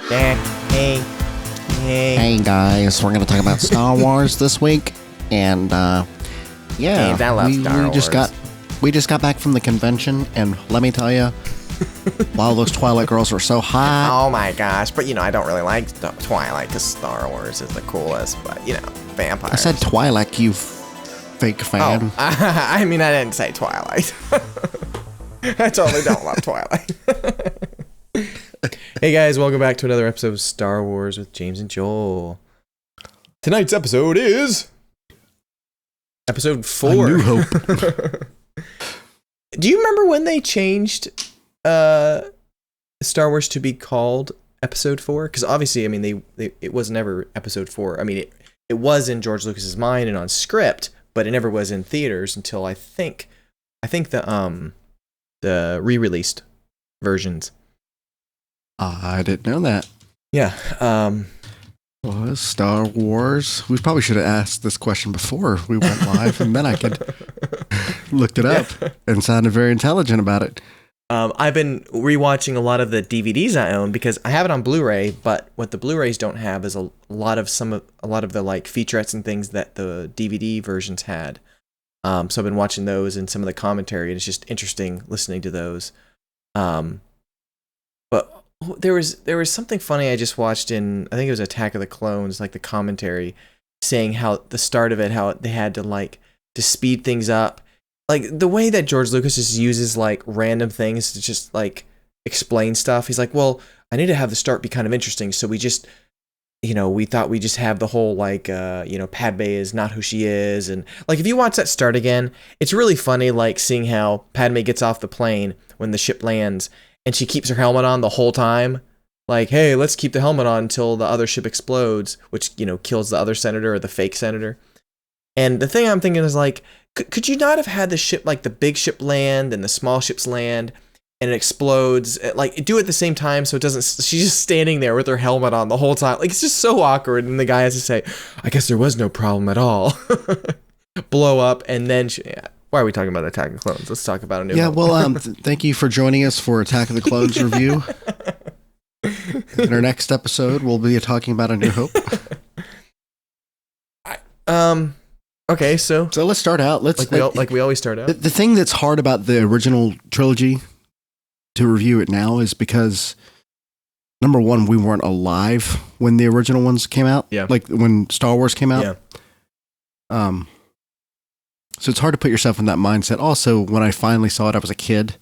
Hey. Hey guys, we're gonna talk about Star Wars this week, and Hey, I love Star Wars. We just got back from the convention, and let me tell you, while those Twilight girls were so hot. Oh my gosh, but I don't really like Twilight because Star Wars is the coolest, but vampires. I said Twilight, you fake fan. Oh, I didn't say Twilight. I totally don't love Twilight. Hey guys, welcome back to another episode of Star Wars with James and Joel. Tonight's episode is episode 4. A New Hope. Do you remember when they changed Star Wars to be called episode 4? Because obviously, it was never episode 4. It was in George Lucas's mind and on script, but it never was in theaters until I think the re-released versions. I didn't know that. Yeah. Well, Star Wars. We probably should have asked this question before we went live, and then I could looked it up and sounded very intelligent about it. I've been rewatching a lot of the DVDs I own because I have it on Blu-ray, but what the Blu-rays don't have is a lot of the like featurettes and things that the DVD versions had. So I've been watching those and some of the commentary, and it's just interesting listening to those. But there was something funny I just watched in, I think it was Attack of the Clones, like the commentary, saying how the start of it, how they had to speed things up. Like the way that George Lucas just uses like random things to just like explain stuff. He's like, well, I need to have the start be kind of interesting. So we just, we thought we just have the whole Padme is not who she is. And like, if you watch that start again, it's really funny, like seeing how Padme gets off the plane when the ship lands and she keeps her helmet on the whole time. Like, hey, let's keep the helmet on until the other ship explodes, which, kills the other senator or the fake senator. And the thing I'm thinking is like, could you not have had the ship, like the big ship land and the small ships land and it explodes, like do it at the same time so it doesn't, she's just standing there with her helmet on the whole time. Like it's just so awkward. And the guy has to say, I guess there was no problem at all. Blow up. And then why are we talking about Attack of the Clones? Let's talk about a new one. Well, thank you for joining us for Attack of the Clones review. In our next episode, we'll be talking about A New Hope. Okay, so let's start out. Like we always start out. The thing that's hard about the original trilogy to review it now is because, number one, we weren't alive when the original ones came out. Yeah. Like when Star Wars came out. Yeah. So it's hard to put yourself in that mindset. Also, when I finally saw it, I was a kid.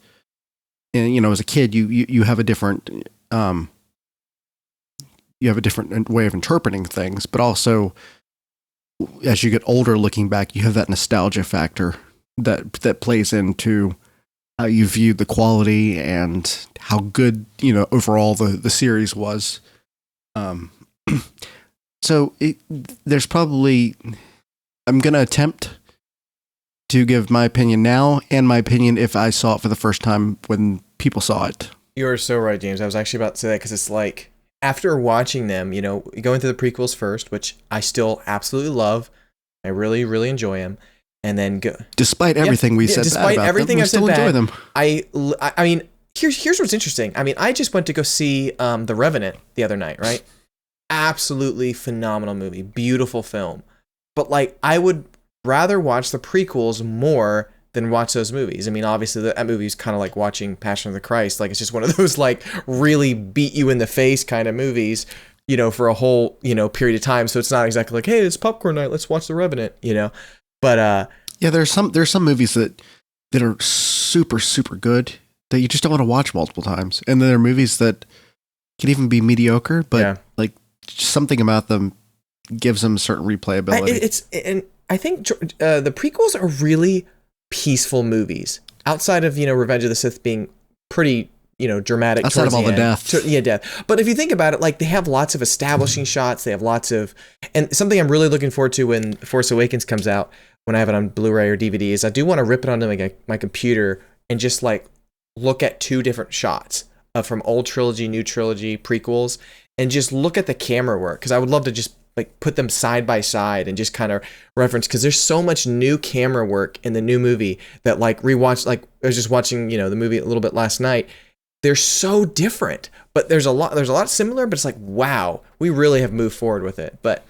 And, as a kid, you have a different, way of interpreting things, but also as you get older, looking back, you have that nostalgia factor that plays into how you view the quality and how good, overall the series was. So there's probably, I'm going to attempt to give my opinion now and my opinion if I saw it for the first time when people saw it. You're so right, James. I was actually about to say that because it's like, after watching them, going through the prequels first, which I still absolutely love. I really, really enjoy them. And then go. Despite everything we said despite about everything them, we I've still said enjoy bad, them. I mean, here's what's interesting. I just went to go see The Revenant the other night, right? Absolutely phenomenal movie. Beautiful film. But I would rather watch the prequels more than watch those movies. Obviously that movie is kind of like watching Passion of the Christ. Like it's just one of those really beat you in the face kind of movies, for a whole, period of time. So it's not exactly like, hey, it's popcorn night, let's watch The Revenant, But yeah, there's some movies that are super, super good that you just don't want to watch multiple times. And then there are movies that can even be mediocre, but something about them gives them certain replayability. And I think the prequels are really peaceful movies outside of Revenge of the Sith being pretty dramatic outside of all the death. Death. But if you think about it, they have lots of establishing shots, they have lots of, and something I'm really looking forward to when Force Awakens comes out, when I have it on Blu-ray or DVD, is I do want to rip it onto my computer and just look at 2 different shots from old trilogy, new trilogy, prequels, and just look at the camera work, because I would love to just put them side by side and just kind of reference, because there's so much new camera work in the new movie that rewatch. I was just watching the movie a little bit last night, they're so different, but there's a lot similar, but it's like, wow, we really have moved forward with it. But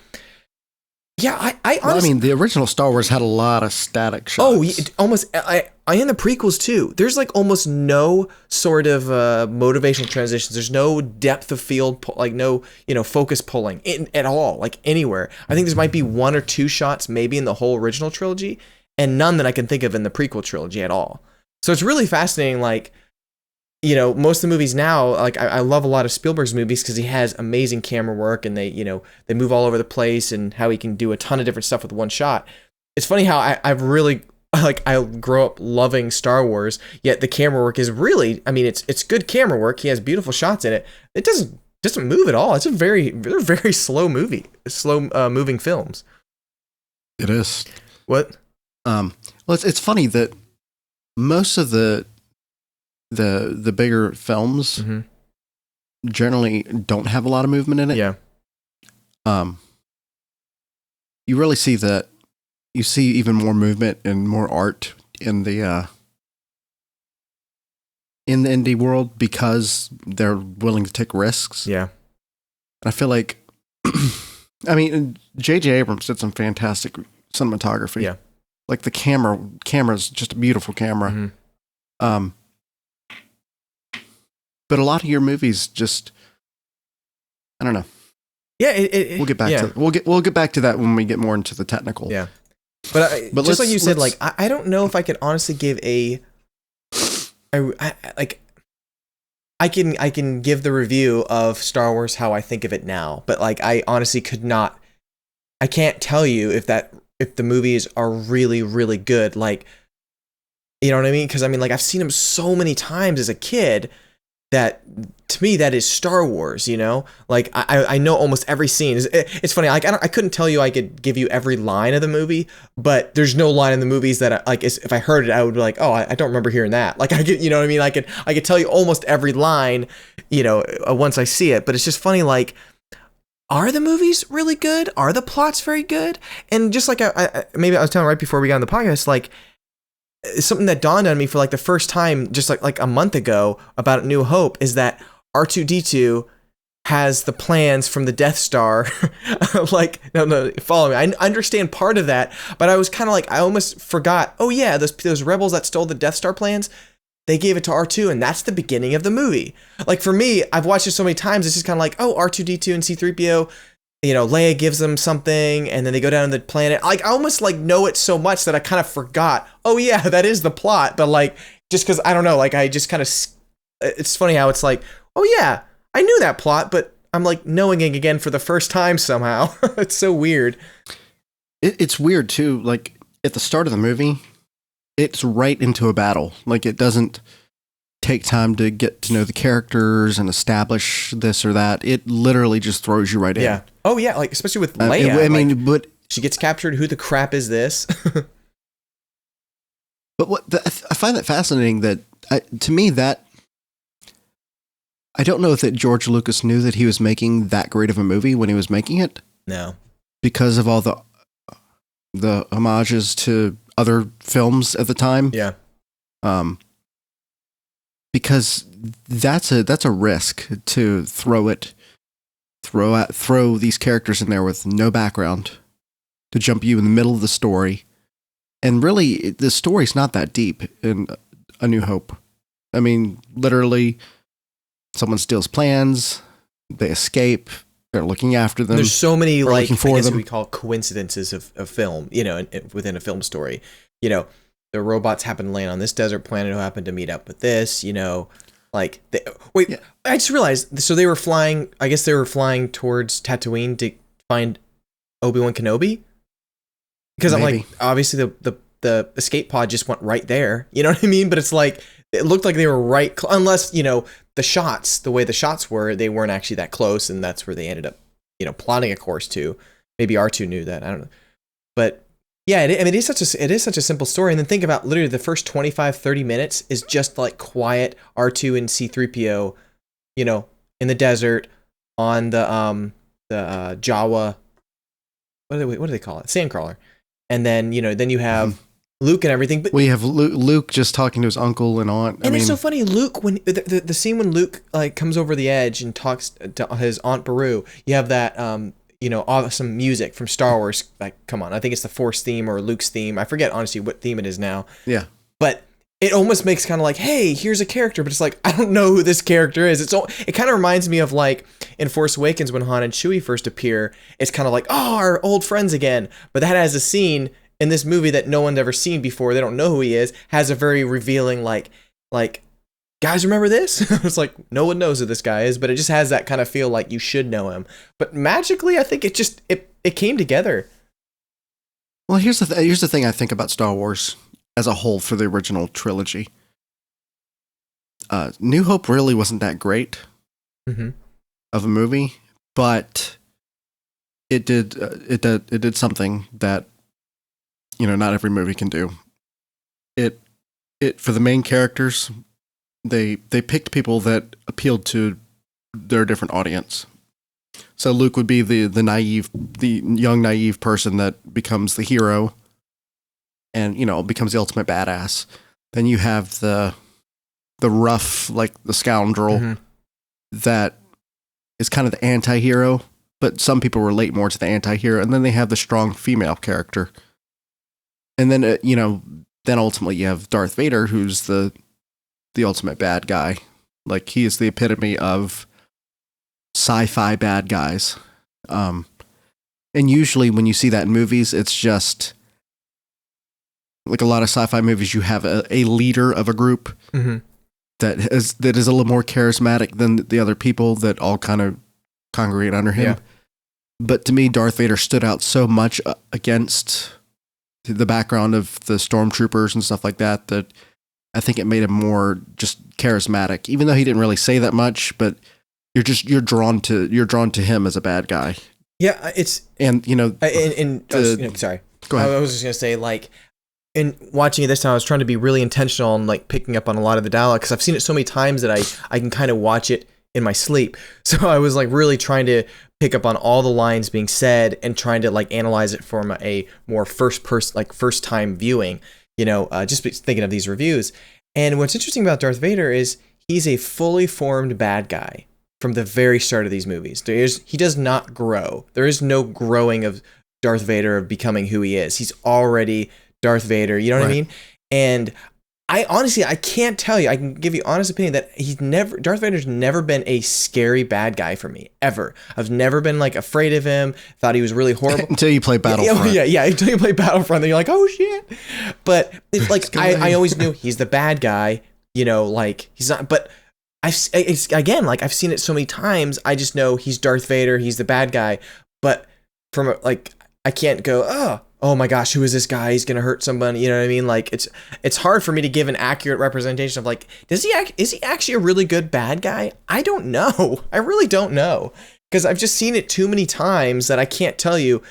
yeah, I honestly, well, I mean, the original Star Wars had a lot of static shots. oh, almost. I in the prequels too. There's like almost no sort of motivational transitions. There's no depth of field, like no focus pulling at all, like anywhere. I think there might be one or two shots maybe in the whole original trilogy, and none that I can think of in the prequel trilogy at all. So it's really fascinating. Like, most of the movies now, like I love a lot of Spielberg's movies because he has amazing camera work, and they move all over the place, and how he can do a ton of different stuff with one shot. It's funny how I've really, like, I grew up loving Star Wars, yet the camera work is really, I mean, it's good camera work. He has beautiful shots in it. It doesn't move at all. It's they're very slow moving films. It is. What? Well, it's funny that most of the bigger films Mm-hmm. generally don't have a lot of movement in it. Yeah. You really see that. You see even more movement and more art in the indie world because they're willing to take risks. Yeah. And I feel like, I mean, J.J. Abrams did some fantastic cinematography. Yeah. Like the camera's just a beautiful camera. Mm-hmm. But a lot of your movies just, I don't know. Yeah, We'll get back to we'll get back to that when we get more into the technical. Yeah, but just like you said, like I don't know if I can honestly give I can give the review of Star Wars how I think of it now, but like I honestly could not. I can't tell you if the movies are really really good. Like, you know what I mean? Because I mean, like I've seen them so many times as a kid. That to me that is Star Wars, like I know almost every scene. It's funny, like I couldn't tell you I could give you every line of the movie, but there's no line in the movies that if I heard it I would be like, oh, I don't remember hearing that. Like I could, you know what I mean? I could tell you almost every line, once I see it. But it's just funny, like, are the movies really good? Are the plots very good? And just like maybe I was telling right before we got on the podcast, like. Something that dawned on me for like the first time just like a month ago about New Hope is that R2-D2 has the plans from the Death Star. Like, no, follow me. I understand part of that, but I was kind of like, I almost forgot. Oh yeah, those rebels that stole the Death Star plans, they gave it to R2, and that's the beginning of the movie. Like for me, I've watched it so many times, it's just kind of like, oh, R2-D2 and C-3PO, Leia gives them something, and then they go down to the planet. Like, I almost, like, know it so much that I kind of forgot, oh, yeah, that is the plot. But, like, just because, I don't know, like, I just kind of, it's funny how it's like, oh, yeah, I knew that plot, but I'm, like, knowing it again for the first time somehow. It's so weird. It's weird, too. Like, at the start of the movie, it's right into a battle. Like, it doesn't take time to get to know the characters and establish this or that. It literally just throws you right in. Yeah. Oh yeah, like especially with Leia. I mean, but she gets captured. Who the crap is this? But I find that fascinating. That to me, that I don't know if that George Lucas knew that he was making that great of a movie when he was making it. No, because of all the homages to other films at the time. Yeah. Because that's a risk to throw these characters in there with no background to jump you in the middle of the story. And really, the story's not that deep in A New Hope. I mean, literally, someone steals plans, they escape, they're looking after them. There's so many, like, I guess them. we call coincidences of film, within a film story. The robots happen to land on this desert planet who happen to meet up with this, like, yeah. I just realized, so they were flying towards Tatooine to find Obi-Wan Kenobi? Because I'm like, obviously the escape pod just went right there, you know what I mean? But it's like, it looked like they were right, unless, the way the shots were, they weren't actually that close, and that's where they ended up, plotting a course to. Maybe R2 knew that, I don't know. But yeah, it is such a simple story. And then think about literally the first 25-30 minutes is just like quiet R2 and C-3PO, in the desert on the Jawa. What do they call it? Sandcrawler. And then, then you have Luke and everything. But we have Luke just talking to his uncle and aunt. And it's so funny, Luke, when the scene when Luke like comes over the edge and talks to his Aunt Beru, you have that awesome music from Star Wars. Like, come on, I think it's the Force theme or Luke's theme. I forget honestly what theme it is now. Yeah, but it almost makes kind of like, hey, here's a character, but it's like I don't know who this character is. It kind of reminds me of like in Force Awakens when Han and Chewie first appear. It's kind of like, oh, our old friends again. But that has a scene in this movie that no one's ever seen before. They don't know who he is. Has a very revealing like guys, remember this? It's like no one knows who this guy is, but it just has that kind of feel like you should know him. But magically, I think it came together. Well, here's the thing I think about Star Wars as a whole for the original trilogy. New Hope really wasn't that great of a movie, but it did something that not every movie can do. It for the main characters, they picked people that appealed to their different audience. So Luke would be the young naive person that becomes the hero and becomes the ultimate badass. Then you have the rough, like the scoundrel that is kind of the anti-hero, but some people relate more to the anti-hero. And then they have the strong female character. And then then ultimately you have Darth Vader, who's the ultimate bad guy. Like, he is the epitome of sci-fi bad guys. And usually when you see that in movies, it's just like a lot of sci-fi movies, you have a leader of a group that is a little more charismatic than the other people that all kind of congregate under him. Yeah. But to me, Darth Vader stood out so much against the background of the stormtroopers and stuff like that, that I think it made him more just charismatic, even though he didn't really say that much, but you're drawn to him as a bad guy. Yeah. Sorry. Go ahead. I was just going to say, like, in watching it this time, I was trying to be really intentional on like picking up on a lot of the dialogue, because I've seen it so many times that I can kind of watch it in my sleep. So I was like really trying to pick up on all the lines being said and trying to like analyze it from a more first time viewing, just thinking of these reviews. And what's interesting about Darth Vader is he's a fully formed bad guy from the very start of these movies. He does not grow. There is no growing of Darth Vader, of becoming who he is. He's already Darth Vader, you know what I mean? And I honestly, I can't tell you, I can give you honest opinion that Darth Vader's never been a scary bad guy for me, ever. I've never been like afraid of him, thought he was really horrible. Until you play Battlefront. Yeah, until you play Battlefront, then you're like, oh shit. But it's like, I always knew he's the bad guy, like he's not, but I've seen it so many times, I just know he's Darth Vader, he's the bad guy. But from I can't go, oh my gosh, who is this guy? He's gonna hurt somebody. You know what I mean? Like it's hard for me to give an accurate representation of like, is he actually a really good bad guy? I don't know. I really don't know, because I've just seen it too many times that I can't tell you,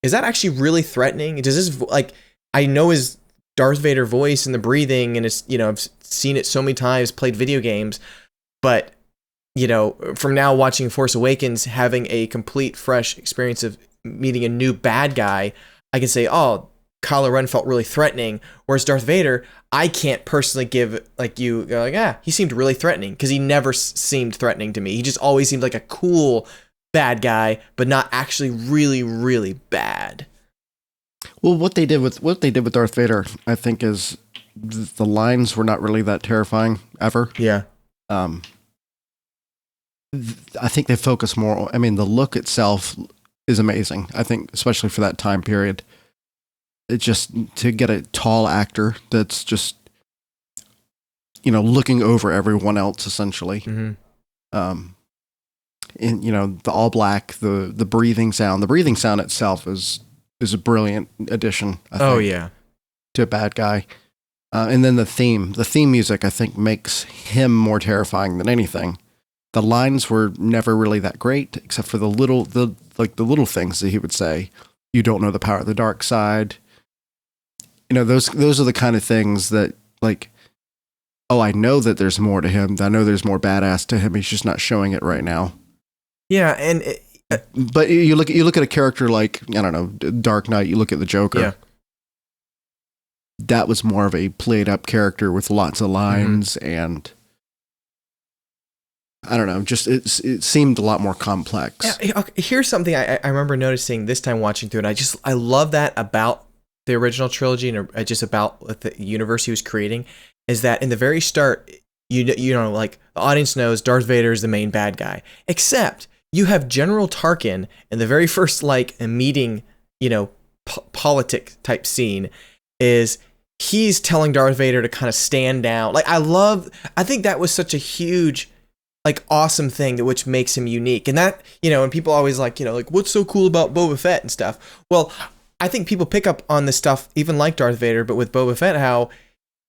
is that actually really threatening? Does this I know his Darth Vader voice and the breathing, and it's I've seen it so many times, played video games, but from now watching Force Awakens, having a complete fresh experience of meeting a new bad guy, I can say, oh, Kylo Ren felt really threatening, whereas Darth Vader, I can't personally give he seemed really threatening, because he never seemed threatening to me. He just always seemed like a cool bad guy, but not actually really, really bad. Well, what they did with Darth Vader, I think, is the lines were not really that terrifying ever. Yeah. I think they focus more. I mean, the look itself is amazing. I think, especially for that time period, it just to get a tall actor that's just looking over everyone else essentially. And the all black, the breathing sound. The breathing sound itself is a brilliant addition, I think, to a bad guy. And then the theme music, I think, makes him more terrifying than anything. The lines were never really that great, except for the little things that he would say. You don't know the power of the dark side. Those are the kind of things that, like, oh, I know that there's more to him. I know there's more badass to him. He's just not showing it right now. Yeah, and but you look at a character like, I don't know, Dark Knight. You look at the Joker. that was more of a played up character with lots of lines, and I don't know, just it seemed a lot more complex. Yeah, okay, here's something I remember noticing this time watching through it. I love that about the original trilogy and just about the universe he was creating, is that in the very start, you know, like the audience knows Darth Vader is the main bad guy, except you have General Tarkin in the very first like meeting, you know, politic type scene, is he's telling Darth Vader to kind of stand down. Like I think that was such a huge, like, awesome thing, which makes him unique. And that, you know, and people always like, you know, like, what's so cool about Boba Fett and stuff? Well, I think people pick up on this stuff, even like Darth Vader, but with Boba Fett, how,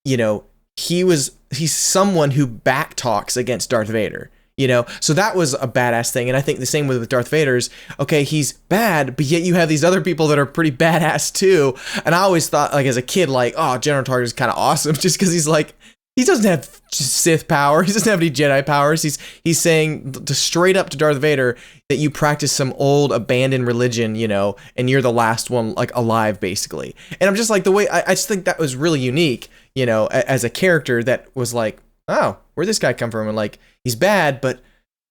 you know, he's someone who backtalks against Darth Vader, you know? So that was a badass thing. And I think the same with Darth Vader's, okay, he's bad, but yet you have these other people that are pretty badass too. And I always thought, like, as a kid, like, oh, General Tarkin is kind of awesome just because he's like, he doesn't have Sith power. He doesn't have any Jedi powers. He's saying straight up to Darth Vader that you practice some old abandoned religion, you know, and you're the last one like alive, basically. And I'm just like, the way I just think that was really unique, you know, as a character that was like, oh, where'd this guy come from? And like, he's bad, but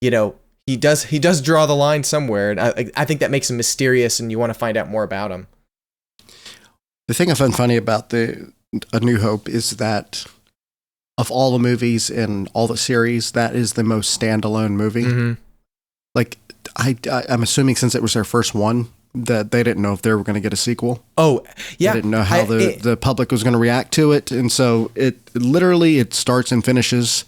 you know, he does draw the line somewhere, and I think that makes him mysterious, and you want to find out more about him. The thing I find funny about A New Hope is that, of all the movies in all the series, that is the most standalone movie. Mm-hmm. Like, I'm assuming since it was their first one, that they didn't know if they were going to get a sequel. Oh, yeah. They didn't know how the public was going to react to it. And so it starts and finishes.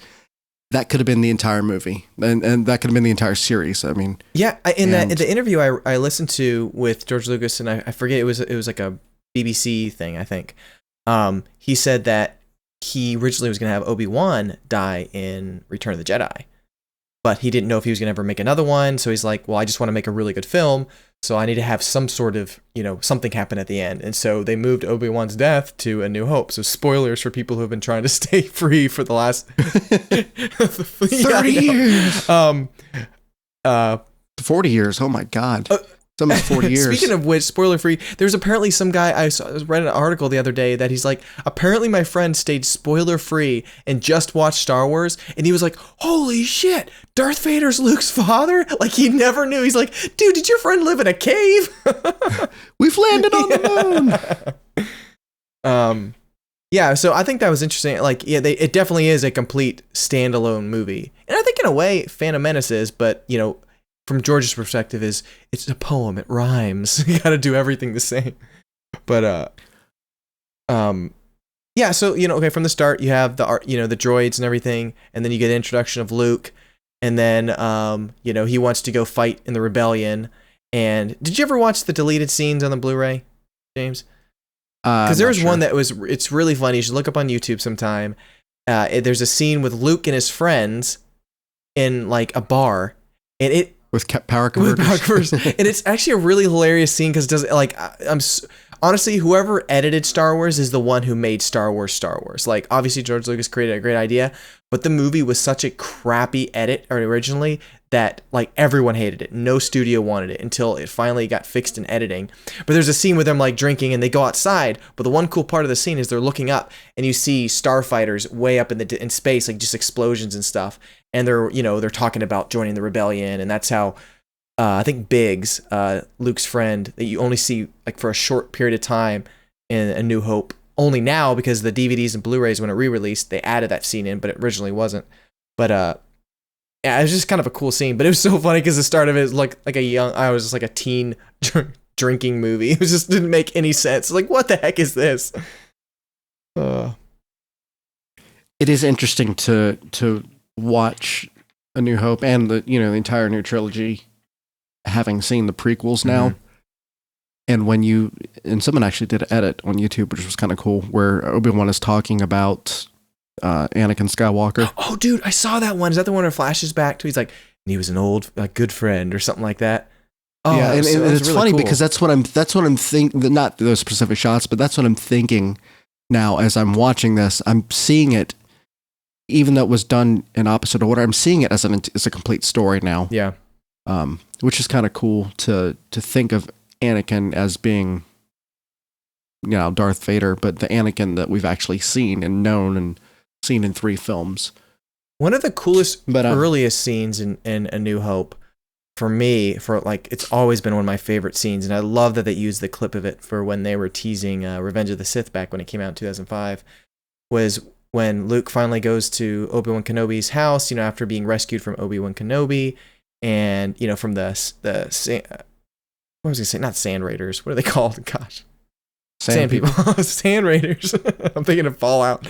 That could have been the entire movie. And that could have been the entire series. I mean. Yeah, in the interview I listened to with George Lucas, and I forget, it was like a BBC thing, I think. He said that he originally was going to have Obi-Wan die in Return of the Jedi, but he didn't know if he was going to ever make another one. So he's like, well, I just want to make a really good film, so I need to have some sort of, you know, something happen at the end. And so they moved Obi-Wan's death to A New Hope. So spoilers for people who have been trying to stay free for the last 30 years. 40 years. Oh my God. It's almost 40 years. Speaking of which, spoiler free, there's apparently some guy, I read an article the other day that he's like, apparently my friend stayed spoiler free and just watched Star Wars, and he was like, holy shit, Darth Vader's Luke's father? Like, he never knew. He's like, dude, did your friend live in a cave? We've landed on the moon. Yeah, so I think that was interesting. Like, yeah, it definitely is a complete standalone movie. And I think in a way, Phantom Menace is, but, you know, from George's perspective, it's a poem. It rhymes. You got to do everything the same. But yeah. So, you know, okay, from the start you have the droids and everything, and then you get an introduction of Luke, and then you know, he wants to go fight in the rebellion. And did you ever watch the deleted scenes on the Blu-ray, James? Because there was one that it's really funny. You should look up on YouTube sometime. There's a scene with Luke and his friends in like a bar, and with power converters. And it's actually a really hilarious scene because it does, like, honestly, whoever edited Star Wars is the one who made Star Wars. Like, obviously George Lucas created a great idea, but the movie was such a crappy edit originally that like everyone hated it. No studio wanted it until it finally got fixed in editing. But there's a scene with them like drinking and they go outside, but the one cool part of the scene is they're looking up and you see starfighters way up in space, like just explosions and stuff. And they're talking about joining the rebellion, and that's how I think Biggs, Luke's friend, that you only see like for a short period of time in A New Hope. Only now, because the DVDs and Blu-rays, when it re-released, they added that scene in, but it originally wasn't. But yeah, it was just kind of a cool scene. But it was so funny because the start of it is like I was just like a teen drinking movie. It just didn't make any sense. Like, what the heck is this? It is interesting to watch A New Hope and the entire new trilogy, having seen the prequels now. Mm-hmm. And someone actually did an edit on YouTube, which was kind of cool, where Obi-Wan is talking about Anakin Skywalker. Oh, dude, I saw that one. Is that the one that flashes back to? He's like, he was an old, like, good friend or something like that. Oh, yeah, and it's really funny cool. Because that's what I'm thinking. Not those specific shots, but that's what I'm thinking now as I'm watching this. I'm seeing it, even though it was done in opposite order. I'm seeing it as a complete story now. Yeah, which is kind of cool to think of Anakin as being Darth Vader, but the Anakin that we've actually seen and known and seen in 3 films. One of the coolest, earliest scenes in A New Hope, for me, it's always been one of my favorite scenes, and I love that they used the clip of it for when they were teasing Revenge of the Sith back when it came out in 2005, was when Luke finally goes to Obi-Wan Kenobi's house, after being rescued from Obi-Wan Kenobi, and, from what was I going to say? Not Sand Raiders. What are they called? Gosh. Sand people. Sand Raiders. I'm thinking of Fallout.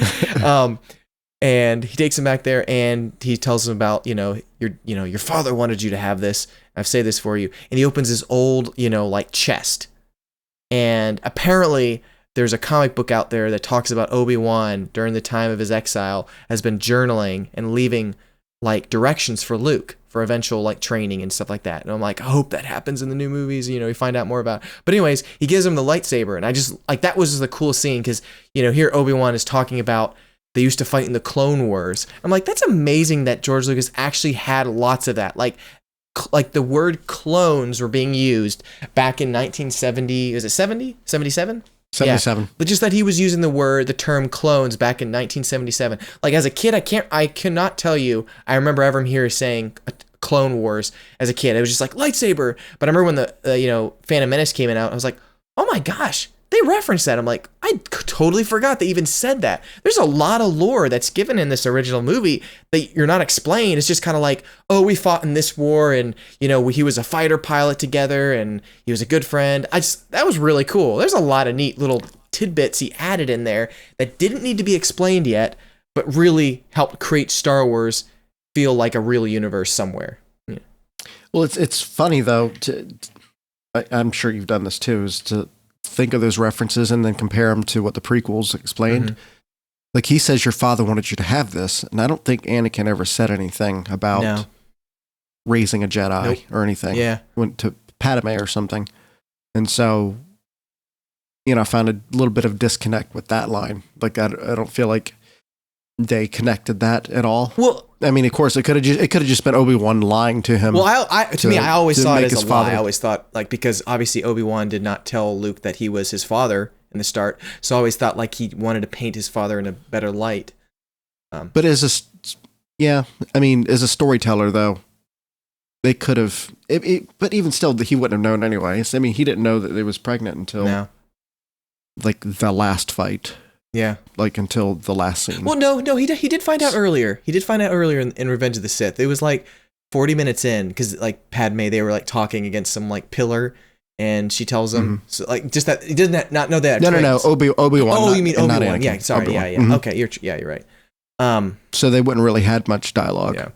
And he takes him back there and he tells him about, your father wanted you to have this. I've saved this for you. And he opens his old, chest. And apparently there's a comic book out there that talks about Obi-Wan during the time of his exile has been journaling and leaving directions for Luke for eventual training and stuff like that. And I'm like, I hope that happens in the new movies. We find out more about it. But anyways, he gives him the lightsaber. And I just that was just the coolest scene because, here Obi-Wan is talking about they used to fight in the Clone Wars. I'm like, that's amazing that George Lucas actually had lots of that. Like the word clones were being used back in 1970. Is it 70? 77? 77. Yeah. But just that he was using the term clones back in 1977. As a kid, I cannot tell you. I remember ever hearing saying Clone Wars as a kid. It was just like lightsaber. But I remember when the Phantom Menace came out, I was like, oh my gosh. They referenced that. I'm like, I totally forgot they even said that. There's a lot of lore that's given in this original movie that you're not explained. It's just kind of like, oh, we fought in this war and, he was a fighter pilot together and he was a good friend. That was really cool. There's a lot of neat little tidbits he added in there that didn't need to be explained yet, but really helped create Star Wars feel like a real universe somewhere. Yeah. Well, it's funny though, I'm sure you've done this too, is to think of those references and then compare them to what the prequels explained. Mm-hmm. He says your father wanted you to have this, and I don't think Anakin ever said anything about raising a Jedi or anything. Yeah, went to Padme or something, and so I found a little bit of disconnect with that line. I don't feel like they connected that at all. Well, I mean, of course, it could have just been Obi-Wan lying to him. Well, I always saw it as a lie. I always thought because obviously Obi-Wan did not tell Luke that he was his father in the start, so I always thought he wanted to paint his father in a better light. But as a storyteller though, they could have. But even still, he wouldn't have known anyways. I mean, he didn't know that they was pregnant until the last fight. Yeah. Until the last scene. Well, no, he did find out earlier. He did find out earlier in Revenge of the Sith. It was 40 minutes in, because Padme, they were talking against some pillar, and she tells him, so just that he doesn't not know that. No, Obi-Wan. Oh, you mean Obi-Wan? Yeah, sorry, Obi-Wan. Yeah. Mm-hmm. Okay, you're right. So they wouldn't really had much dialogue. Yeah.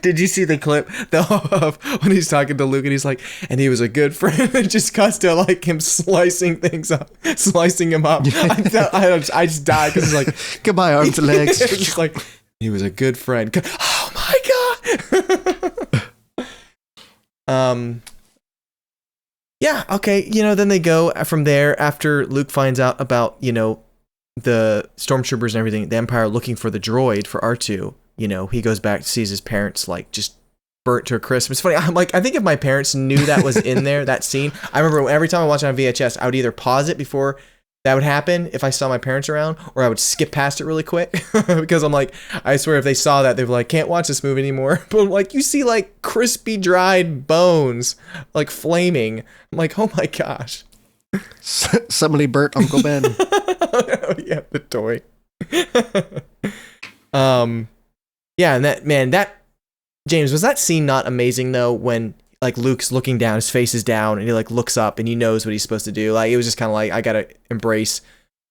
Did you see the clip of when he's talking to Luke and he's like, and he was a good friend? It just cuts to him slicing him up. I just died because it's goodbye arms and legs. It's just he was a good friend. Oh my god. Yeah. Okay. Then they go from there after Luke finds out about the stormtroopers and everything. The Empire looking for the droid for R2. He goes back, sees his parents just burnt to a crisp. It's funny. I'm I think if my parents knew that was in there, that scene, I remember every time I watched it on VHS, I would either pause it before that would happen if I saw my parents around, or I would skip past it really quick because I'm I swear if they saw that, they'd be can't watch this movie anymore. But you see crispy dried bones, flaming. I'm oh my gosh. Somebody burnt Uncle Ben. Oh, yeah, the toy. Yeah, and that James, was that scene not amazing though? When Luke's looking down, his face is down, and he looks up, and he knows what he's supposed to do. It was just kind of I gotta embrace,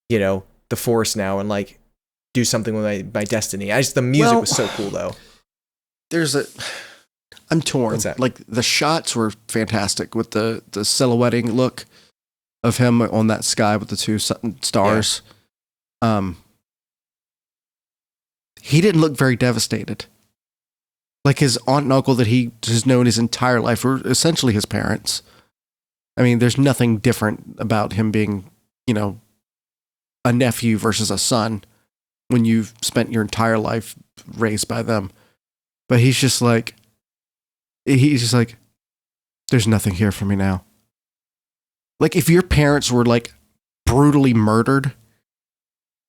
the Force now, and do something with my destiny. The music was so cool though. I'm torn. What's that? The shots were fantastic with the silhouetting look of him on that sky with the 2 stars. Yeah. He didn't look very devastated. His aunt and uncle that he has known his entire life were essentially his parents. I mean, there's nothing different about him being, a nephew versus a son when you've spent your entire life raised by them. But he's just there's nothing here for me now. If your parents were brutally murdered,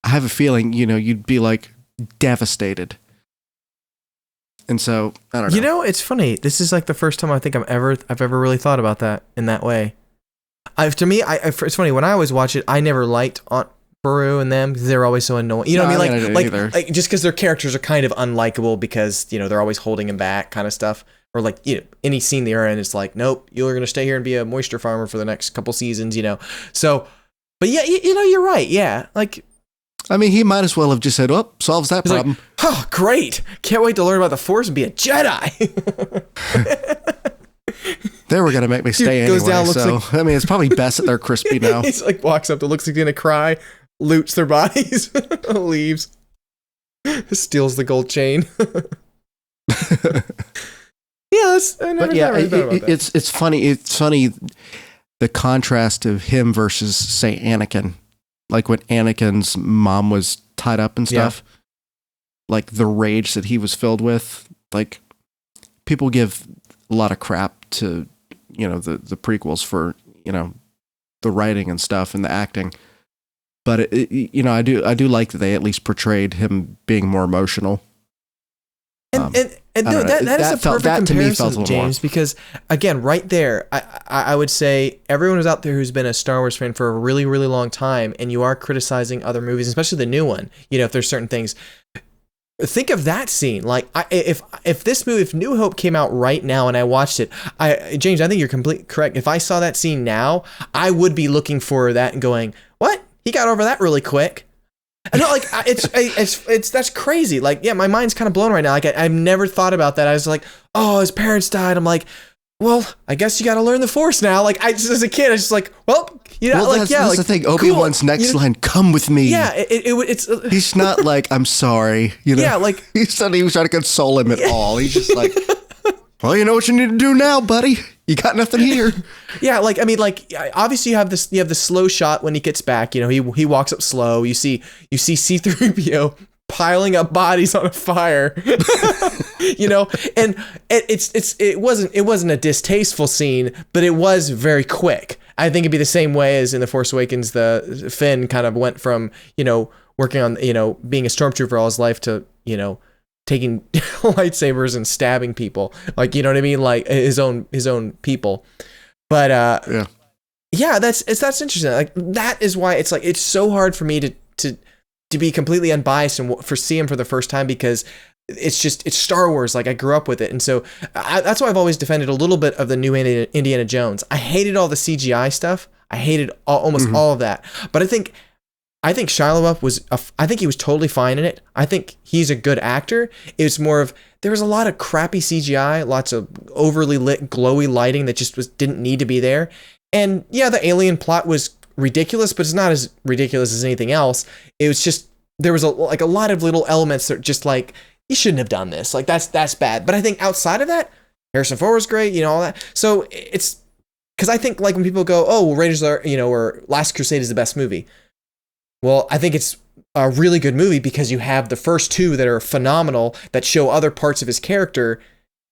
I have a feeling, you'd be like devastated. And so, I don't know. It's funny. This is like the first time I think I've ever really thought about that in that way. To me, it's funny, when I always watch it, I never liked Aunt Beru and them because they were always so annoying. You know what I mean? Like just because their characters are kind of unlikable because they're always holding him back, kind of stuff. Or like any scene they're in, it's like, nope, you're gonna stay here and be a moisture farmer for the next couple seasons. So, but yeah, you're right. Yeah, like. I mean, he might as well have just said, "Oh, solves that problem." Like, oh, great! Can't wait to learn about the Force and be a Jedi. They were gonna make me stay anyway. Goes down, so I mean, it's probably best that they're crispy now. He's like walks up to, looks like he's gonna cry, loots their bodies, leaves, steals the gold chain. Yes, it's funny. It's funny the contrast of him versus, say, Anakin. Like when Anakin's mom was tied up and stuff, like the rage that he was filled with. Like people give a lot of crap to the prequels for the writing and stuff and the acting, but I do like that they at least portrayed him being more emotional. And that is a perfect comparison, James, because again, right there, I would say everyone who's out there who's been a Star Wars fan for a really, really long time, and you are criticizing other movies, especially the new one, if there's certain things, think of that scene. Like if New Hope came out right now and I watched it, James, I think you're completely correct. If I saw that scene now, I would be looking for that and going, what? He got over that really quick. And like it's that's crazy. Like, yeah, my mind's kind of blown right now. Like I've never thought about that. I was like, oh, his parents died. I'm like, well, I guess you got to learn the Force now. Like as a kid, I was just like, well, that's the thing. Obi-Wan's next line, "Come with me." Yeah, it's. He's not like, "I'm sorry," Yeah, like he's not even trying to console him at all. He's just like, well, you know what you need to do now, buddy. You got nothing here. Yeah, like I mean, like obviously you have the slow shot when he gets back. He walks up slow. You see C-3PO piling up bodies on a fire. And it wasn't a distasteful scene, but it was very quick. I think it'd be the same way as in The Force Awakens. The Finn kind of went from working on being a stormtrooper all his life to taking lightsabers and stabbing people, like, you know what I mean? Like his own people. But yeah, that's interesting. Like that is why it's like, it's so hard for me to be completely unbiased and see him for the first time, because it's Star Wars. Like I grew up with it. And so that's why I've always defended a little bit of the new Indiana Jones. I hated all the CGI stuff. I hated almost all of that. But I think Shia LaBeouf I think he was totally fine in it. I think he's a good actor. It's more of, there was a lot of crappy CGI, lots of overly lit, glowy lighting that just didn't need to be there. And yeah, the alien plot was ridiculous, but it's not as ridiculous as anything else. It was just, there was a lot of little elements that just like, you shouldn't have done this. Like that's bad. But I think outside of that, Harrison Ford was great, all that. So it's, because I think like when people go, oh, well, Raiders are, or Last Crusade is the best movie. Well, I think it's a really good movie because you have the first two that are phenomenal, that show other parts of his character,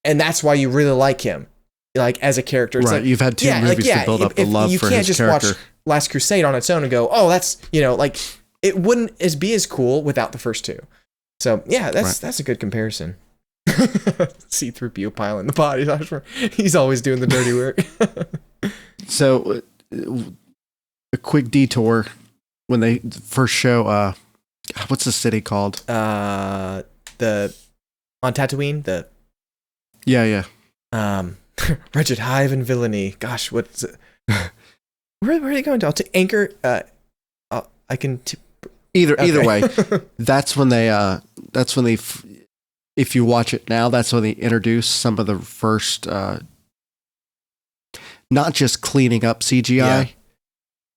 and that's why you really like him, like as a character. It's right, like, you've had two movies to build up the love for his character. You can't just watch Last Crusade on its own and go, oh, that's, like it wouldn't be as cool without the first two. So yeah, that's a good comparison. C-3PO piling the bodies. He's always doing the dirty work. So a quick detour. When they first show, what's the city called? On Tatooine, Yeah. Wretched Hive and Villainy. Gosh, what's it? Where are they going to? To Anchor? I can. Either way, that's when they. If you watch it now, that's when they introduce some of the first, not just cleaning up CGI,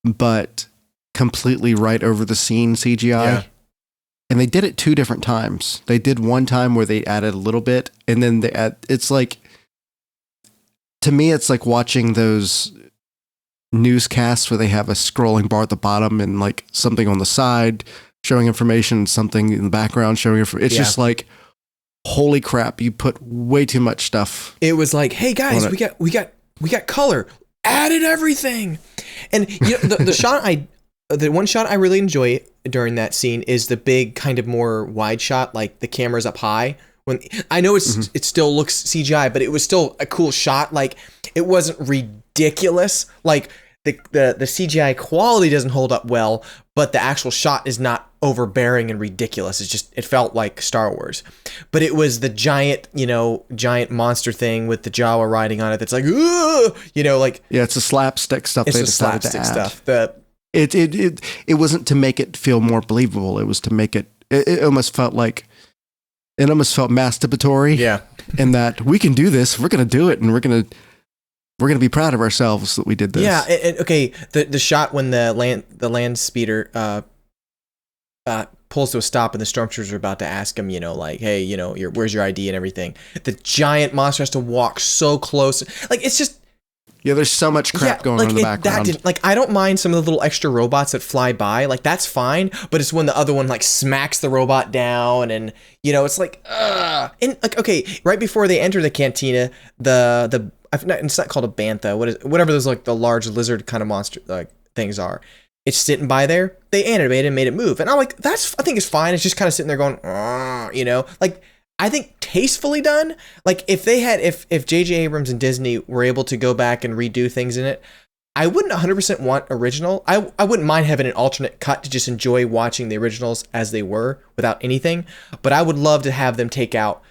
but completely right over the scene CGI. Yeah. And they did it 2 different times. They did one time where they added a little bit, and then it's like, to me, it's like watching those newscasts where they have a scrolling bar at the bottom and like something on the side showing information, something in the background showing information. It's just like, holy crap, you put way too much stuff. It was like, hey guys, we got color, added everything. And the shot the one shot I really enjoy during that scene is the big kind of more wide shot, like the camera's up high. When I know it still looks CGI, but it was still a cool shot. Like it wasn't ridiculous. Like the CGI quality doesn't hold up well, but the actual shot is not overbearing and ridiculous. It's just, it felt like Star Wars. But it was the giant monster thing with the Jawa riding on it that's like, "Ugh!" Like, yeah, it's a slapstick stuff. It's they the decided slapstick to add. stuff. It wasn't to make it feel more believable. It was to make it almost felt masturbatory. Yeah. In that we can do this, we're going to do it, and we're going to be proud of ourselves that we did this. Yeah. Okay. The shot when the land speeder pulls to a stop and the stormtroopers are about to ask him, like, hey, where's your ID and everything. The giant monster has to walk so close. Like, it's just. Yeah, there's so much crap going on in the background. I don't mind some of the little extra robots that fly by. Like, that's fine. But it's when the other one, like, smacks the robot down and, it's like, ugh. And, like, okay, right before they enter the cantina, it's not called a bantha. Whatever those, like, the large lizard kind of monster, like, things are. It's sitting by there. They animated and made it move. And I'm like, I think it's fine. It's just kind of sitting there going, like, I think tastefully done. Like if J.J. Abrams and Disney were able to go back and redo things in it, I wouldn't 100% want original. I wouldn't mind having an alternate cut to just enjoy watching the originals as they were without anything. But I would love to have them take out,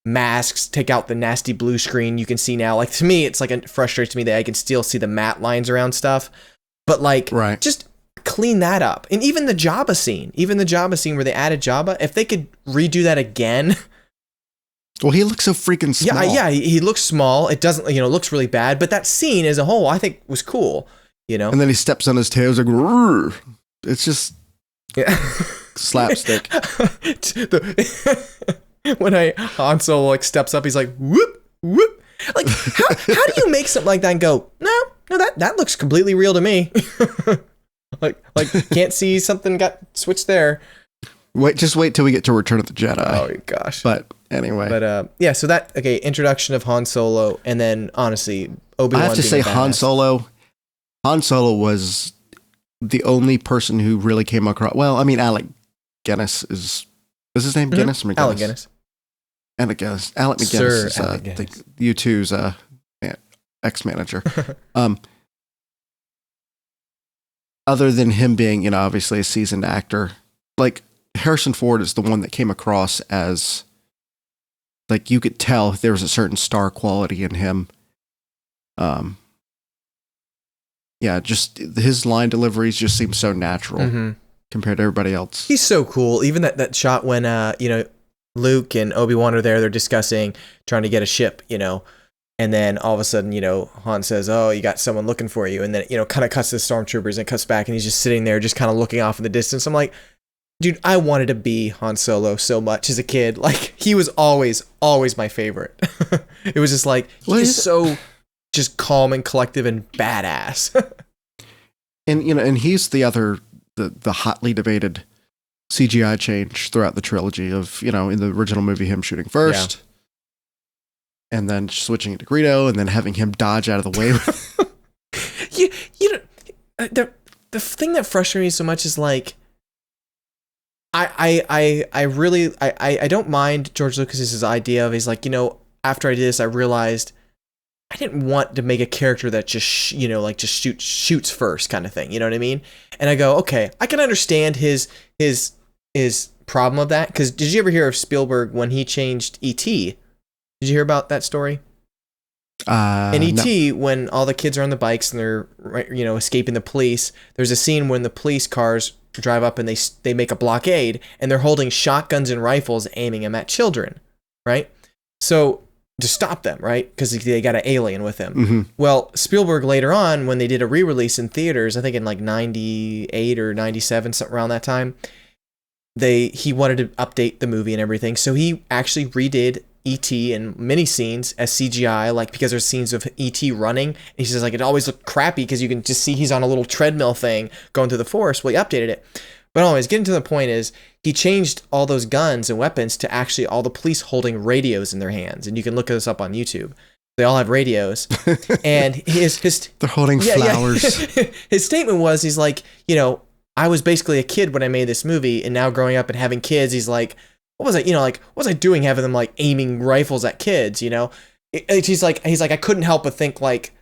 masks, take out the nasty blue screen you can see now. Like to me, it's like it frustrates me that I can still see the matte lines around stuff. But like, just clean that up. And even the Jabba scene where they added Jabba, if they could redo that again. Well, he looks so freaking small. Yeah, he looks small. It doesn't, looks really bad. But that scene as a whole, I think was cool, And then he steps on his tails like, "Rrr." It's just slapstick. When Han Solo like steps up, he's like, whoop, whoop. Like, how do you make something like that and go, no, that looks completely real to me. like can't see something got switched there. Just wait till we get to Return of the Jedi. Oh gosh. But anyway. But yeah, so that introduction of Han Solo, and then honestly, Obi-Wan. I have to say Han Solo was the only person who really came across. Well, I mean, Alec Guinness is his name Guinness or McGinnis? Alec Guinness. Alec McGinnis is U2's ex-manager. Other than him being, obviously a seasoned actor, like Harrison Ford is the one that came across as, like, you could tell there was a certain star quality in him. Yeah, just his line deliveries just seem so natural compared to everybody else. He's so cool. Even that shot when Luke and Obi-Wan are there, they're discussing trying to get a ship, and then all of a sudden, Han says, "Oh, you got someone looking for you," and then kind of cuts to the stormtroopers and cuts back, and he's just sitting there, just kind of looking off in the distance. I'm like, dude, I wanted to be Han Solo so much as a kid. Like, he was always my favorite. It was just like, he's so just calm and collective and badass. And and he's the hotly debated CGI change throughout the trilogy of, in the original movie, him shooting first, and then switching it to Greedo, and then having him dodge out of the way. The thing that frustrates me so much is like, I really don't mind George Lucas's idea of, he's like, after I did this, I realized I didn't want to make a character that just shoots first kind of thing. You know what I mean? And I go, okay, I can understand his problem of that. Because did you ever hear of Spielberg when he changed E.T.? Did you hear about that story? In E.T., when all the kids are on the bikes and they're escaping the police, there's a scene when the police cars drive up and they make a blockade and they're holding shotguns and rifles aiming them at children, right? So to stop them, right? Because they got an alien with them. Mm-hmm. Well, Spielberg later on, when they did a re-release in theaters, I think in like 98 or 97, something around that time, he wanted to update the movie and everything. So he actually redid E.T. in many scenes as CGI, like, because there's scenes of E.T. running. And he says, like, it always looked crappy because you can just see he's on a little treadmill thing going through the forest. Well, he updated it. But anyways, getting to the point is, he changed all those guns and weapons to actually all the police holding radios in their hands. And you can look this up on YouTube. They all have radios, and they're holding flowers. Yeah. His statement was, he's like, I was basically a kid when I made this movie, and now growing up and having kids, he's like, what was I, what was I doing having them like aiming rifles at kids, He's like, I couldn't help but think like,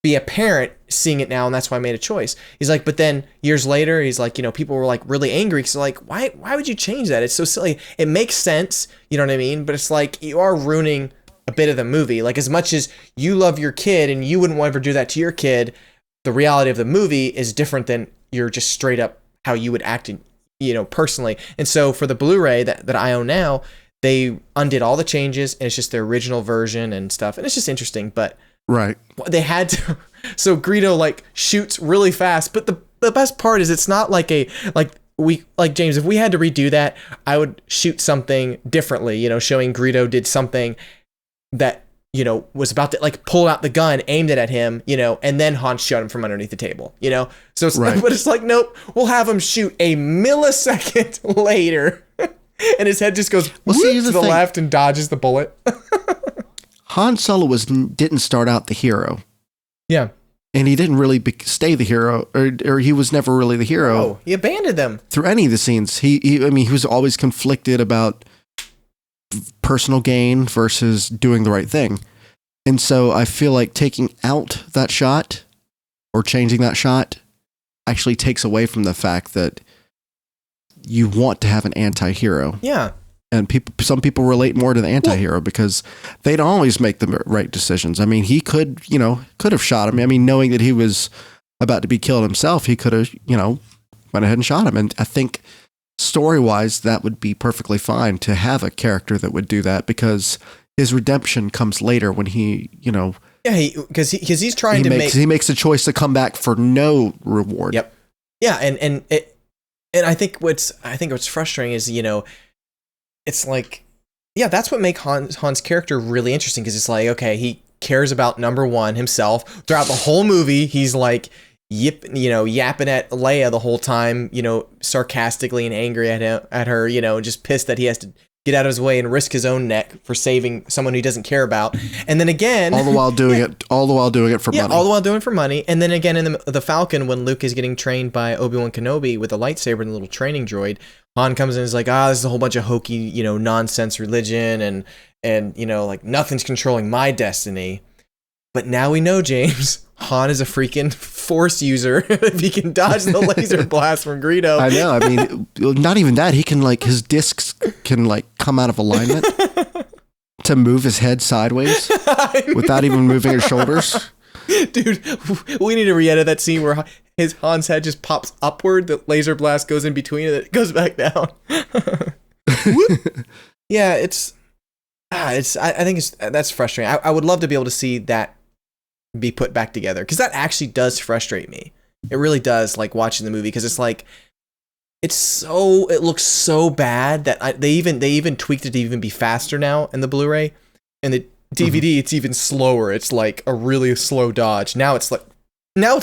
be a parent seeing it now, and that's why I made a choice. He's like, but then years later, he's like, people were like really angry because like, why would you change that? It's so silly. It makes sense, you know what I mean? But it's like, you are ruining a bit of the movie. Like, as much as you love your kid and you wouldn't ever do that to your kid, the reality of the movie is different than you're just straight up how you would act in, personally. And so for the Blu-ray that I own now, they undid all the changes, and it's just the original version and stuff. And it's just interesting, but right. They had to. So Greedo like shoots really fast, but the best part is it's not like James, if we had to redo that, I would shoot something differently, showing Greedo did something that, was about to like pull out the gun, aimed it at him, and then Han shot him from underneath the table, So it's right. But it's like, nope, we'll have him shoot a millisecond later. And his head just goes to the left and dodges the bullet. Han Solo didn't start out the hero. Yeah. And he didn't really stay the hero, or he was never really the hero. Oh, he abandoned them. Through any of the scenes. He was always conflicted about personal gain versus doing the right thing. And so I feel like taking out that shot or changing that shot actually takes away from the fact that you want to have an anti-hero. Yeah. And some people relate more to the anti-hero because they don't always make the right decisions. I mean, he could have shot him. I mean, knowing that he was about to be killed himself, he could have, went ahead and shot him. And I think story-wise, that would be perfectly fine to have a character that would do that, because his redemption comes later when he, Yeah, because he's trying he makes a choice to come back for no reward. Yep. Yeah, and I think what's frustrating is, it's like, yeah, that's what makes Han's character really interesting, because it's like, okay, he cares about number one himself throughout the whole movie. He's like yapping at Leia the whole time, sarcastically and angry at her, just pissed that he has to get out of his way and risk his own neck for saving someone he doesn't care about. And then again, all the while doing it for money. All the while doing it for money. And then again, in the Falcon, when Luke is getting trained by Obi-Wan Kenobi with a lightsaber and a little training droid, Han comes in and is like, this is a whole bunch of hokey, nonsense religion, and like nothing's controlling my destiny. But now we know, James, Han is a freaking Force user. If he can dodge the laser blast from Greedo. I know. I mean, not even that. He can his discs can come out of alignment to move his head sideways without even moving his shoulders. Dude, we need to re-edit that scene where Han's head just pops upward, the laser blast goes in between, and it goes back down. Yeah, I think that's frustrating. I would love to be able to see that be put back together, because that actually does frustrate me. It really does, like watching the movie, because it's like it looks so bad that they even tweaked it to even be faster now in the Blu-ray, and the DVD it's even slower. It's like a really slow dodge. Now it's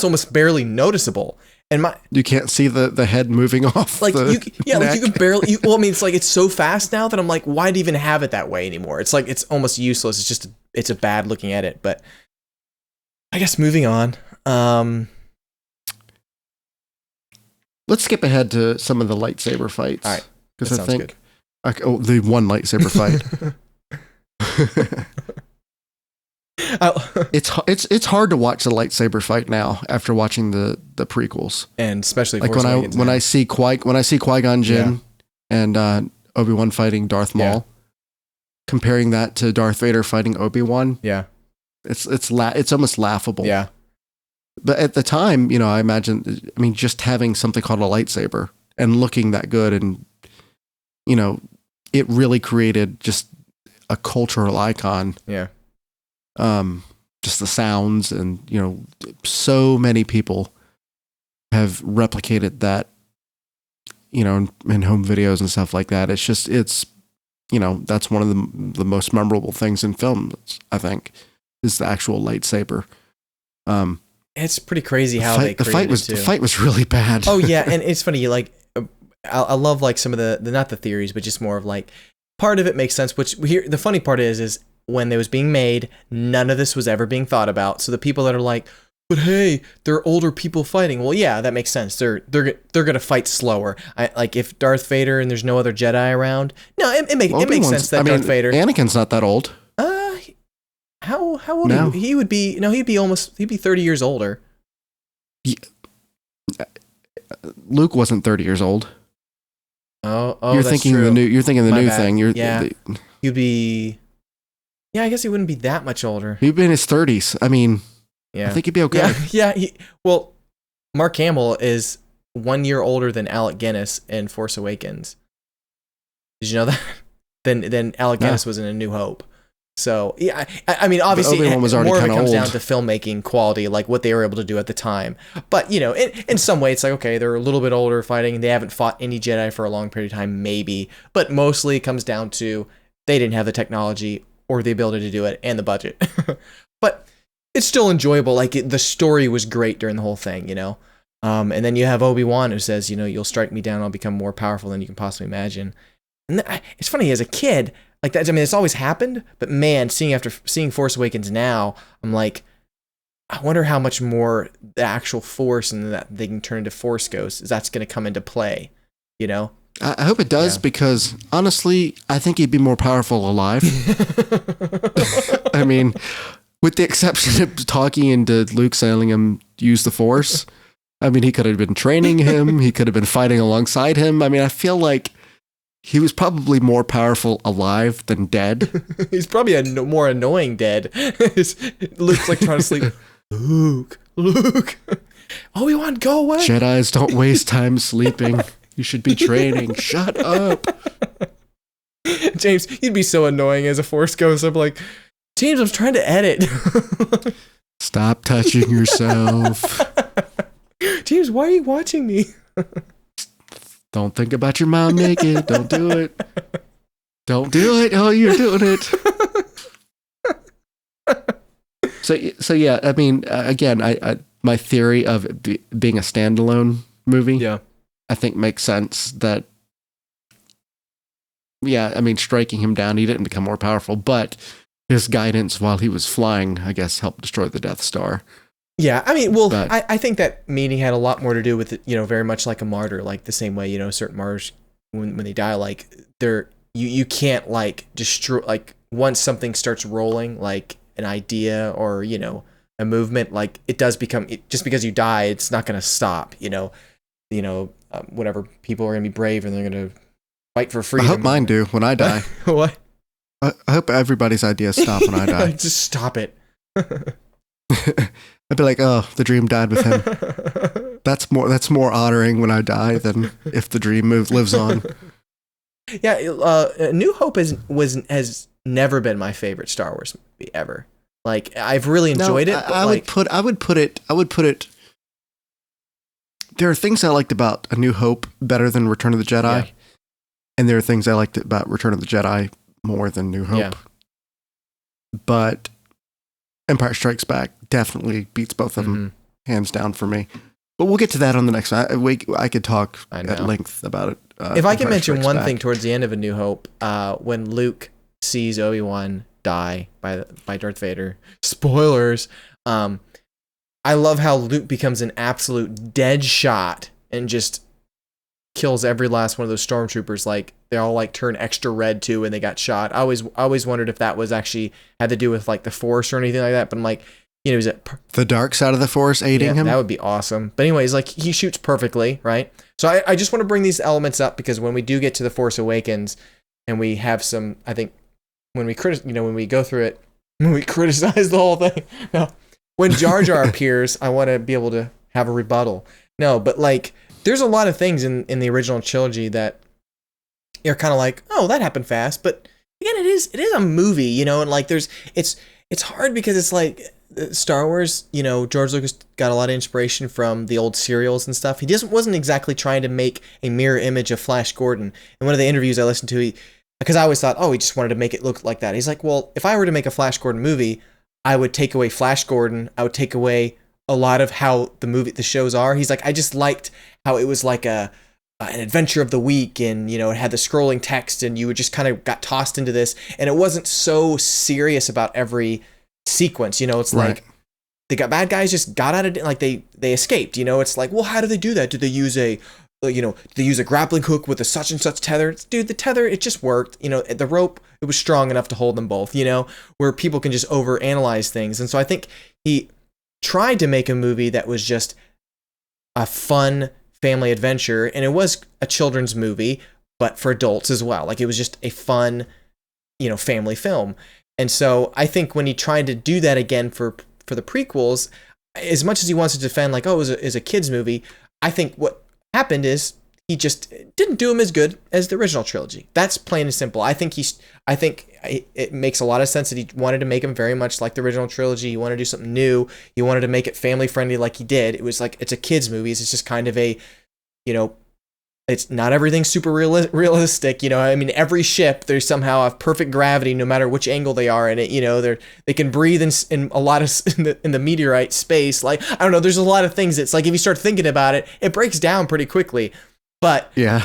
almost barely noticeable. And you can't see the head moving off. Like you can barely. It's like it's so fast now that I'm like, why do you even have it that way anymore? It's like it's almost useless. It's a bad looking edit. But I guess moving on. Let's skip ahead to some of the lightsaber fights. All right, because I think the one lightsaber fight. It's hard to watch the lightsaber fight now after watching the prequels, and especially like when I see Qui-Gon Jinn and Obi-Wan fighting Darth Maul, comparing that to Darth Vader fighting Obi-Wan, it's almost laughable. Yeah, but at the time, I imagine, just having something called a lightsaber and looking that good, and it really created just a cultural icon. Yeah. Just the sounds, and so many people have replicated that, in home videos and stuff like that. It's that's one of the most memorable things in films, I think, is the actual lightsaber. It's pretty crazy how the fight was really bad. Oh yeah, and it's funny. Like, I love like some of the not the theories, but just more of like part of it makes sense. Which here the funny part is when it was being made, none of this was ever being thought about. So the people that are like, but hey, they're older people fighting. Well, yeah, that makes sense. They're gonna fight slower. Like if Darth Vader and there's no other Jedi around. No, it makes sense that Darth Vader. Anakin's not that old. How old? No. He would be? No, he'd be 30 years older. Yeah. Luke wasn't 30 years old. Oh, you're that's thinking true. You're thinking the new thing. He'd be. Yeah, I guess he wouldn't be that much older. He'd be in his 30s. I mean, yeah, I think he'd be okay. Yeah. Well, Mark Hamill is 1 year older than Alec Guinness in Force Awakens. Did you know that? Then Alec Guinness was in A New Hope. So yeah, I mean, obviously, more of it comes down to filmmaking quality, like what they were able to do at the time. But you know, in some way, it's like, okay, they're a little bit older fighting. They haven't fought any Jedi for a long period of time, maybe. But mostly, it comes down to they didn't have the technology or the ability to do it and the budget. But it's still enjoyable. Like the story was great during the whole thing, you know. And then you have Obi-Wan who says, you know, you'll strike me down, I'll become more powerful than you can possibly imagine. And it's funny, as a kid. Like that, I mean, it's always happened, but man, after seeing Force Awakens now, I'm like, I wonder how much more the actual Force and that they can turn into Force ghosts that's going to come into play, you know? I hope it does, because honestly, I think he'd be more powerful alive. I mean, with the exception of talking into Luke telling him use the Force, I mean, he could have been training him. He could have been fighting alongside him. I mean, I feel like he was probably more powerful alive than dead. He's probably a more annoying dead. Luke's like trying to sleep. Luke. Obi-Wan, go away. Jedis don't waste time sleeping. You should be training. Shut up. James, you'd be so annoying as a Force ghost. I'm like, James, I'm trying to edit. Stop touching yourself. James, why are you watching me? Don't think about your mom naked. Don't do it. Don't do it. Oh, you're doing it. So yeah, I mean, again, I my theory of it being a standalone movie, yeah, I think makes sense. That, yeah, I mean, striking him down, he didn't become more powerful, but his guidance while he was flying, I guess, helped destroy the Death Star. Yeah, I mean, well, I think that meaning had a lot more to do with it, you know, very much like a martyr, like the same way, you know, certain martyrs, when they die, like, you can't, like, destroy, like, once something starts rolling, like an idea or, you know, a movement, like, it does become, just because you die, it's not going to stop, you know, whatever, people are going to be brave and they're going to fight for freedom. I hope mine do when I die. What? I hope everybody's ideas stop when I die. Just stop it. I'd be like, oh, the dream died with him. That's more honoring when I die than if the dream lives on. Yeah, New Hope has never been my favorite Star Wars movie ever. Like, I've really enjoyed it. I would put it. There are things I liked about A New Hope better than Return of the Jedi, yeah. And there are things I liked about Return of the Jedi more than New Hope. Yeah. But Empire Strikes Back definitely beats both of them, hands down for me. But we'll get to that on the next one. I could talk at length about it. If I can mention one thing towards the end of A New Hope, when Luke sees Obi-Wan die by Darth Vader, spoilers, I love how Luke becomes an absolute dead shot and just kills every last one of those stormtroopers. Like, they all like turn extra red too when they got shot. I always wondered if that was actually had to do with like the Force or anything like that. But I'm like, you know, is it the dark side of the Force aiding him? That would be awesome. But anyways, like, he shoots perfectly, right? So I just want to bring these elements up because when we do get to the Force Awakens and we have some, I think when we go through it, when we criticize the whole thing, no, when Jar Jar appears, I want to be able to have a rebuttal. No, but like, there's a lot of things in the original trilogy that you're kind of like, oh, that happened fast. But again, it is a movie, you know, and like it's hard because it's like Star Wars, you know, George Lucas got a lot of inspiration from the old serials and stuff. He wasn't exactly trying to make a mirror image of Flash Gordon. In one of the interviews I listened to, because I always thought, oh, he just wanted to make it look like that. He's like, well, if I were to make a Flash Gordon movie, I would take away Flash Gordon. I would take away a lot of how the shows are. He's like, I just liked how it was like a an adventure of the week, and it had the scrolling text, and you would just kind of got tossed into this, and it wasn't so serious about every sequence. It's like the bad guys just got out of like they escaped. It's like, well, how do they do that? Did they use a grappling hook with a such and such tether? Dude, the tether, it just worked. The rope, it was strong enough to hold them both. Where people can just overanalyze things, and so I think he tried to make a movie that was just a fun family adventure, and it was a children's movie, but for adults as well. Like, it was just a fun, family film. And so I think when he tried to do that again for the prequels, as much as he wants to defend like, oh, it was a kid's movie, I think what happened is he just didn't do him as good as the original trilogy. That's plain and simple. I think it makes a lot of sense that he wanted to make him very much like the original trilogy. He wanted to do something new. He wanted to make it family friendly like he did. It was like, it's a kid's movie. It's just kind of a, it's not everything super realistic. I mean, every ship, there's somehow a perfect gravity no matter which angle they are in it. They can breathe in a lot of in the meteorite space. Like, I don't know, there's a lot of things. It's like, if you start thinking about it, it breaks down pretty quickly. But yeah,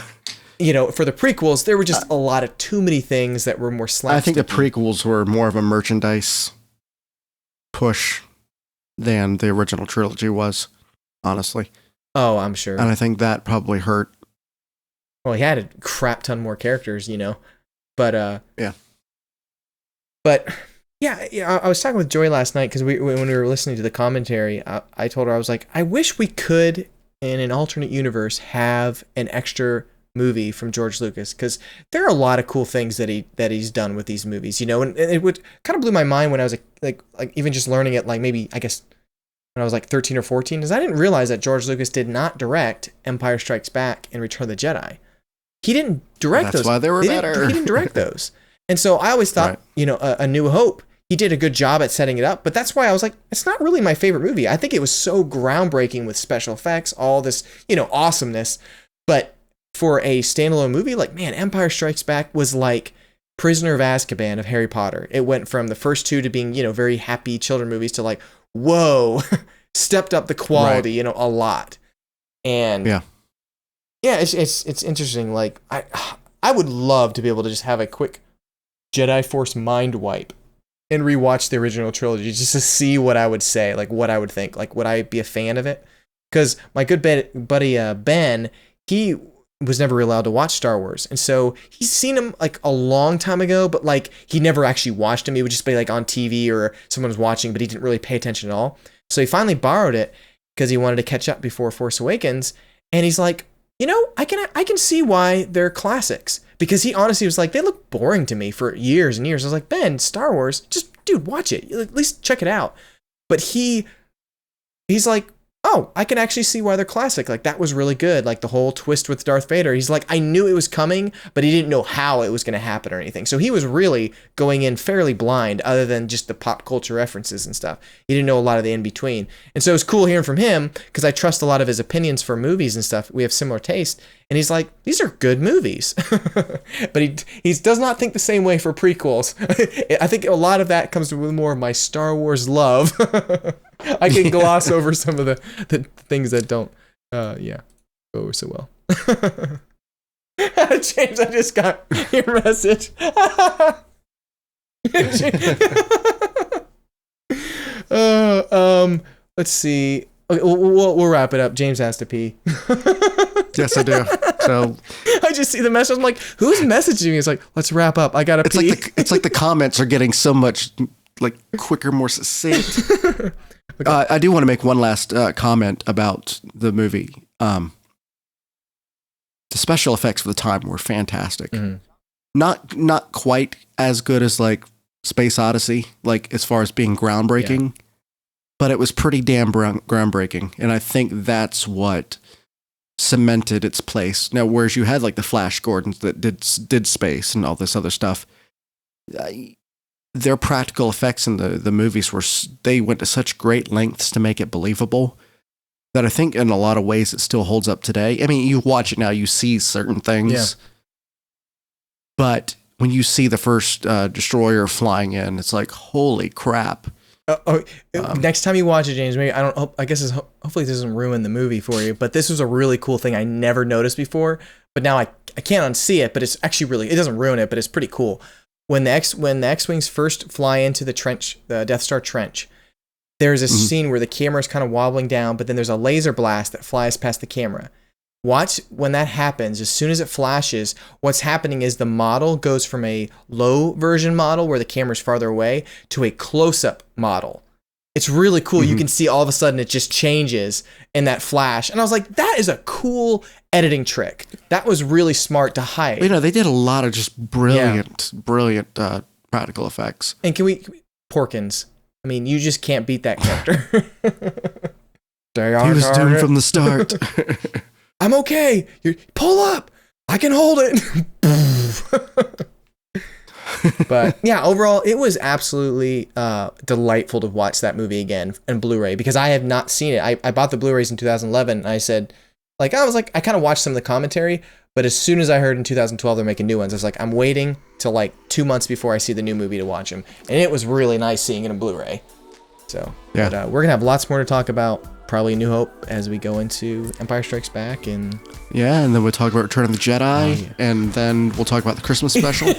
for the prequels, there were just a lot of too many things that were more slapstick. I think the prequels were more of a merchandise push than the original trilogy was, honestly. Oh, I'm sure. And I think that probably hurt. Well, he had a crap ton more characters, but yeah. But yeah, I was talking with Joy last night because when we were listening to the commentary, I told her, I was like, I wish we could, in an alternate universe, have an extra movie from George Lucas, because there are a lot of cool things that he's done with these movies, and it would kind of blew my mind when I was like even just learning it, like maybe I guess when I was like 13 or 14, because I didn't realize that George Lucas did not direct Empire Strikes Back and Return of the Jedi. He didn't direct those. That's why they were better. He didn't direct those. And so I always thought, A New Hope, he did a good job at setting it up. But that's why I was like, it's not really my favorite movie. I think it was so groundbreaking with special effects, all this, awesomeness. But for a standalone movie, like, man, Empire Strikes Back was like Prisoner of Azkaban of Harry Potter. It went from the first two to being, very happy children movies to like, whoa, stepped up the quality, a lot. And yeah, it's interesting. Like, I would love to be able to just have a quick Jedi Force mind wipe and rewatch the original trilogy just to see what I would say, like what I would think, like would I be a fan of it? Because my good buddy Ben, he was never allowed to watch Star Wars, and so he's seen them like a long time ago, but like he never actually watched them. He would just be like on TV or someone was watching, but he didn't really pay attention at all. So he finally borrowed it because he wanted to catch up before Force Awakens, and he's like, I can see why they're classics, because he honestly was like, they look boring to me for years and years. I was like, Ben, Star Wars, just dude, watch it, at least check it out. But he's like, oh, I can actually see why they're classic. Like, that was really good. Like the whole twist with Darth Vader. He's like, I knew it was coming, but he didn't know how it was going to happen or anything. So he was really going in fairly blind, other than just the pop culture references and stuff. He didn't know a lot of the in-between. And so it was cool hearing from him, because I trust a lot of his opinions for movies and stuff. We have similar taste. And he's like, these are good movies. But he does not think the same way for prequels. I think a lot of that comes with more of my Star Wars love. I can gloss over some of the things that don't, go over so well. James, I just got your message. Let's see. Okay, we'll wrap it up. James has to pee. Yes, I do. So I just see the message. I'm like, who's messaging me? It's like, let's wrap up. I gotta pee. It's like the comments are getting so much like quicker, more succinct. Okay. I do want to make one last comment about the movie. The special effects for the time were fantastic. Mm-hmm. Not quite as good as like Space Odyssey, like as far as being groundbreaking, but it was pretty damn groundbreaking, and I think that's what cemented its place. Now, whereas you had like the Flash Gordons that did space and all this other stuff, their practical effects in the movies they went to such great lengths to make it believable that I think in a lot of ways it still holds up today. I mean, you watch it now, you see certain things, but when you see the first destroyer flying in, it's like, holy crap. Next time you watch it, James, maybe I guess hopefully this doesn't ruin the movie for you. But this was a really cool thing I never noticed before. But now I can't unsee it. But it's actually it doesn't ruin it, but it's pretty cool. When the X-wings first fly into the trench, the Death Star trench, there's a scene where the camera is kind of wobbling down, but then there's a laser blast that flies past the camera. Watch when that happens. As soon as it flashes, what's happening is the model goes from a low version model where the camera's farther away to a close-up model. It's really cool. You can see all of a sudden it just changes in that flash. And I was like, that is a cool editing trick. That was really smart to hide. You know, they did a lot of just brilliant practical effects. And Porkins. I mean, you just can't beat that character. He was doomed from the start. I'm okay. Pull up. I can hold it. But yeah, overall, it was absolutely delightful to watch that movie again in Blu-ray because I have not seen it. I bought the Blu-rays in 2011. And I said, I kind of watched some of the commentary, but as soon as I heard in 2012 they're making new ones, I was like, I'm waiting till 2 months before I see the new movie to watch them. And it was really nice seeing it in Blu-ray. So yeah, but, we're gonna have lots more to talk about. Probably New Hope as we go into Empire Strikes Back and then we'll talk about Return of the Jedi, and then we'll talk about the Christmas special.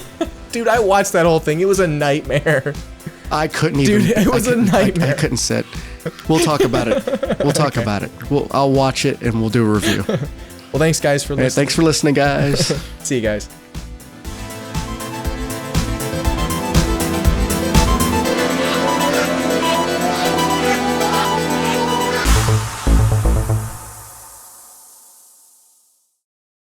Dude, I watched that whole thing. It was a nightmare. I couldn't even. Dude, it was a nightmare. I couldn't sit. We'll talk about it. I'll watch it and we'll do a review. Well, thanks guys for listening. Thanks for listening, guys. See you guys.